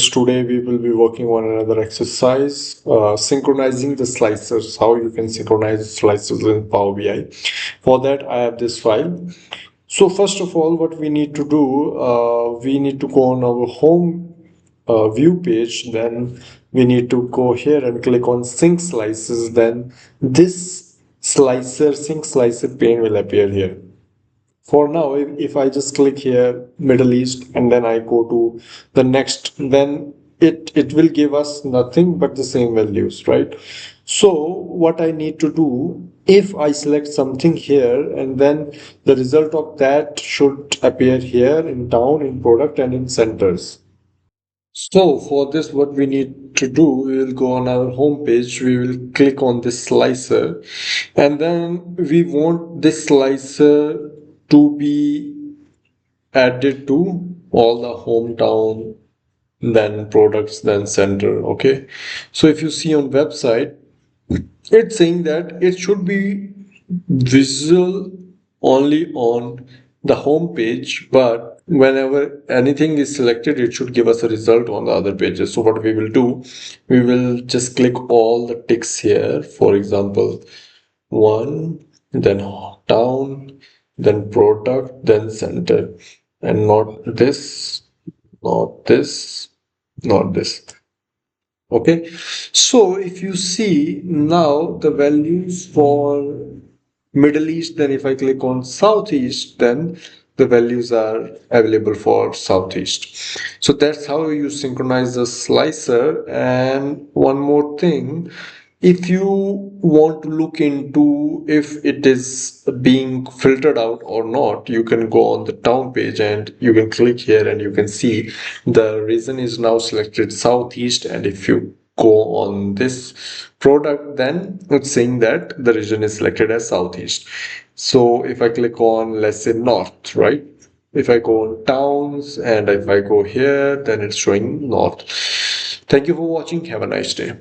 just today we will be working on another exercise, synchronizing the slicers, how you can synchronize slicers in Power BI. For that, I have this file. So first of all, what we need to do, we need to go on our home view page. Then we need to go here and click on sync slices. Then this sync slicer pane will appear here. For now, if I just click here Middle East and then I go to the next, then it will give us nothing but the same values, right? So what I need to do, if I select something here, and then the result of that should appear here in town, in product, and in centers. So for this, what we need to do, we will go on our home page, we will click on this slicer, and then we want this slicer to be added to all the hometown, then products, then center. Okay, so if you see on website, it's saying that it should be visual only on the home page, but whenever anything is selected, it should give us a result on the other pages. So what we will do, we will just click all the ticks here. For example, one, then town, then product, then center, and not this, not this, not this. Okay, so if you see now the values for Middle East, then if I click on Southeast, then the values are available for Southeast. So that's how you synchronize the slicer. And one more thing, if you want to look into if it is being filtered out or not, you can go on the town page and you can click here and you can see the region is now selected Southeast. And if you go on this product, then it's saying that the region is selected as Southeast. So if I click on, let's say, North, right? If I go on towns and if I go here, then it's showing North. Thank you for watching. Have a nice day.